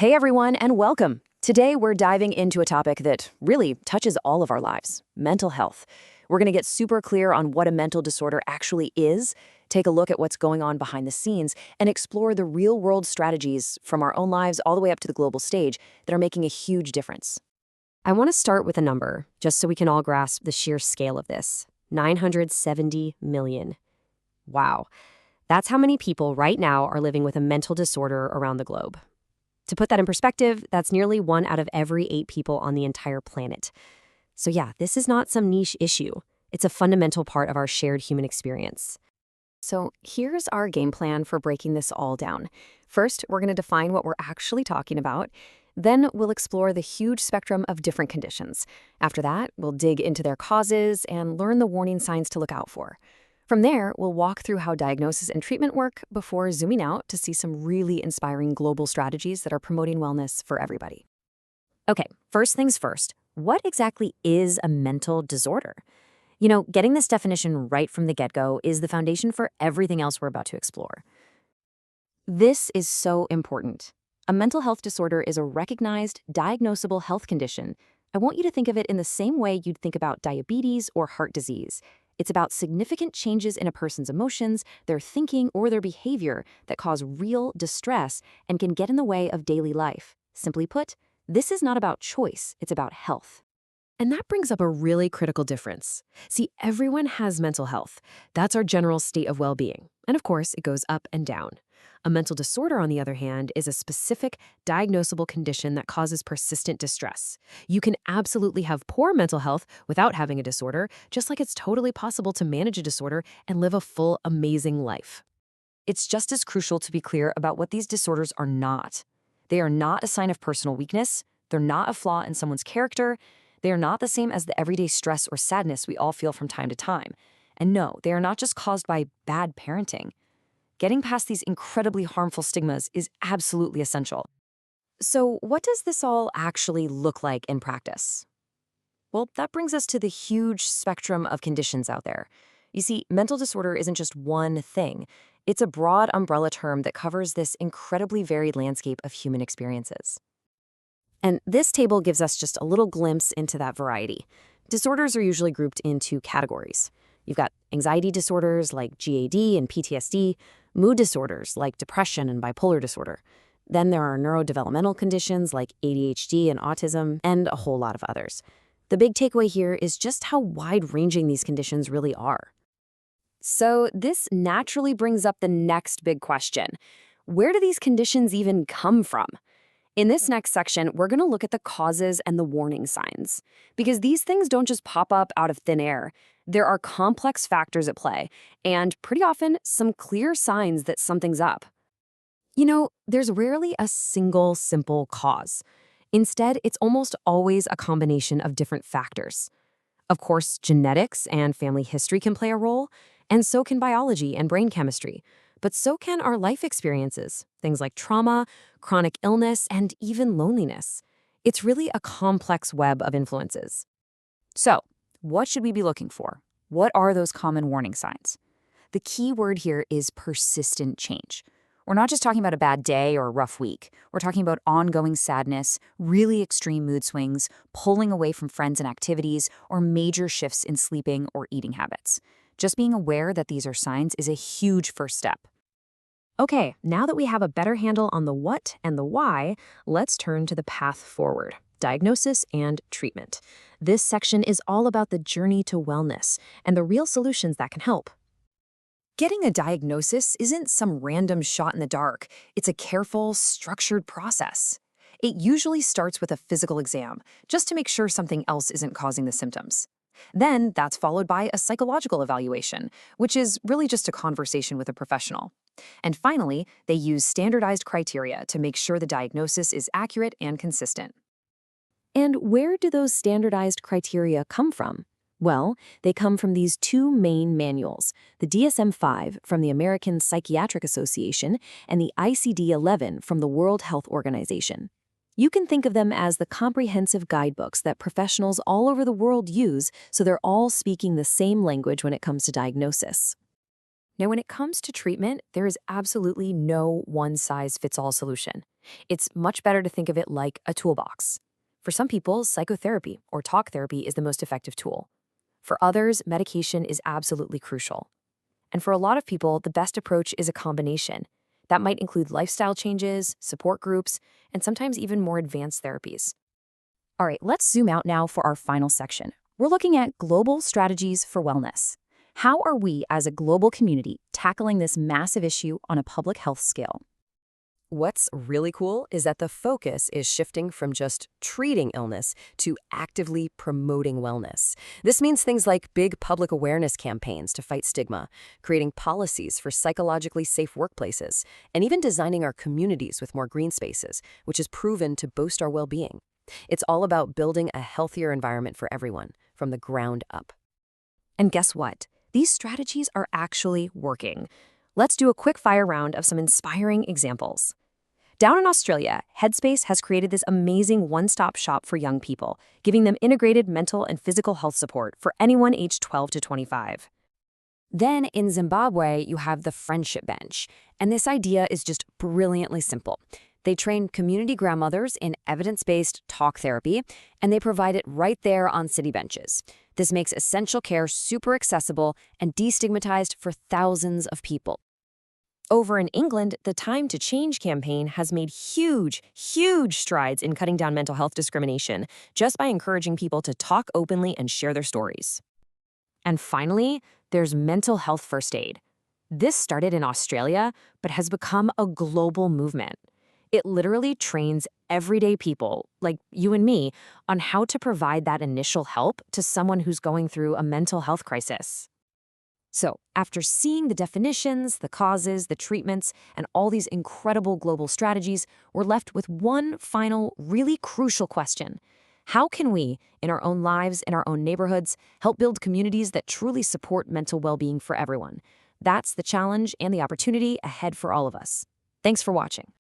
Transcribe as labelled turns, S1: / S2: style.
S1: Hey everyone, and welcome. Today we're diving into a topic that really touches all of our lives, mental health. We're going to get super clear on what a mental disorder actually is, take a look at what's going on behind the scenes, and explore the real-world strategies from our own lives all the way up to the global stage that are making a huge difference.
S2: I want to start with a number, just so we can all grasp the sheer scale of this. 970 million. Wow. That's how many people right now are living with a mental disorder around the globe. To put that in perspective, that's nearly 1 out of every 8 people on the entire planet. So yeah, this is not some niche issue. It's a fundamental part of our shared human experience. So here's our game plan for breaking this all down. First, we're going to define what we're actually talking about. Then we'll explore the huge spectrum of different conditions. After that, we'll dig into their causes and learn the warning signs to look out for. From there, we'll walk through how diagnosis and treatment work before zooming out to see some really inspiring global strategies that are promoting wellness for everybody. Okay, first things first, what exactly is a mental disorder? Getting this definition right from the get-go is the foundation for everything else we're about to explore. This is so important. A mental health disorder is a recognized, diagnosable health condition. I want you to think of it in the same way you'd think about diabetes or heart disease. It's about significant changes in a person's emotions, their thinking, or their behavior that cause real distress and can get in the way of daily life. Simply put, this is not about choice, it's about health. And that brings up a really critical difference. See, everyone has mental health. That's our general state of well-being. And of course, it goes up and down. A mental disorder, on the other hand, is a specific, diagnosable condition that causes persistent distress. You can absolutely have poor mental health without having a disorder, just like it's totally possible to manage a disorder and live a full, amazing life. It's just as crucial to be clear about what these disorders are not. They are not a sign of personal weakness. They're not a flaw in someone's character. They are not the same as the everyday stress or sadness we all feel from time to time. And no, they are not just caused by bad parenting. Getting past these incredibly harmful stigmas is absolutely essential. So, what does this all actually look like in practice? Well, that brings us to the huge spectrum of conditions out there. You see, mental disorder isn't just one thing. It's a broad umbrella term that covers this incredibly varied landscape of human experiences. And this table gives us just a little glimpse into that variety. Disorders are usually grouped into categories. You've got anxiety disorders like GAD and PTSD, mood disorders like depression and bipolar disorder. Then there are neurodevelopmental conditions like ADHD and autism, and a whole lot of others. The big takeaway here is just how wide-ranging these conditions really are. So this naturally brings up the next big question. Where do these conditions even come from? In this next section, we're going to look at the causes and the warning signs, because these things don't just pop up out of thin air. There are complex factors at play, and pretty often, some clear signs that something's up. There's rarely a single simple cause. Instead, it's almost always a combination of different factors. Of course, genetics and family history can play a role, and so can biology and brain chemistry. But so can our life experiences, things like trauma, chronic illness, and even loneliness. It's really a complex web of influences.
S1: So, what should we be looking for? What are those common warning signs? The key word here is persistent change. We're not just talking about a bad day or a rough week. We're talking about ongoing sadness, really extreme mood swings, pulling away from friends and activities, or major shifts in sleeping or eating habits. Just being aware that these are signs is a huge first step. Okay, now that we have a better handle on the what and the why, let's turn to the path forward, diagnosis and treatment. This section is all about the journey to wellness and the real solutions that can help. Getting a diagnosis isn't some random shot in the dark. It's a careful, structured process. It usually starts with a physical exam, just to make sure something else isn't causing the symptoms. Then that's followed by a psychological evaluation, which is really just a conversation with a professional. And finally, they use standardized criteria to make sure the diagnosis is accurate and consistent. And where do those standardized criteria come from? Well, they come from these two main manuals, the DSM-5 from the American Psychiatric Association and the ICD-11 from the World Health Organization. You can think of them as the comprehensive guidebooks that professionals all over the world use, so they're all speaking the same language when it comes to diagnosis. Now, when it comes to treatment, there is absolutely no one-size-fits-all solution.
S2: It's much better to think of it like a toolbox. For some people, psychotherapy or talk therapy is the most effective tool. For others, medication is absolutely crucial. And for a lot of people, the best approach is a combination. That might include lifestyle changes, support groups, and sometimes even more advanced therapies.
S1: All right, let's zoom out now for our final section. We're looking at global strategies for wellness. How are we as a global community tackling this massive issue on a public health scale?
S2: What's really cool is that the focus is shifting from just treating illness to actively promoting wellness. This means things like big public awareness campaigns to fight stigma, creating policies for psychologically safe workplaces, and even designing our communities with more green spaces, which is proven to boost our well-being. It's all about building a healthier environment for everyone, from the ground up.
S1: And guess what? These strategies are actually working. Let's do a quick fire round of some inspiring examples. Down in Australia, Headspace has created this amazing one-stop shop for young people, giving them integrated mental and physical health support for anyone aged 12 to 25. Then in Zimbabwe, you have the Friendship Bench, and this idea is just brilliantly simple. They train community grandmothers in evidence-based talk therapy, and they provide it right there on city benches. This makes essential care super accessible and destigmatized for thousands of people. Over in England, the Time to Change campaign has made huge strides in cutting down mental health discrimination just by encouraging people to talk openly and share their stories. And finally, there's mental health first aid. This started in Australia, but has become a global movement. It literally trains everyday people, like you and me, on how to provide that initial help to someone who's going through a mental health crisis. So, after seeing the definitions, the causes, the treatments, and all these incredible global strategies, we're left with one final, really crucial question. How can we, in our own lives, in our own neighborhoods, help build communities that truly support mental well-being for everyone? That's the challenge and the opportunity ahead for all of us. Thanks for watching.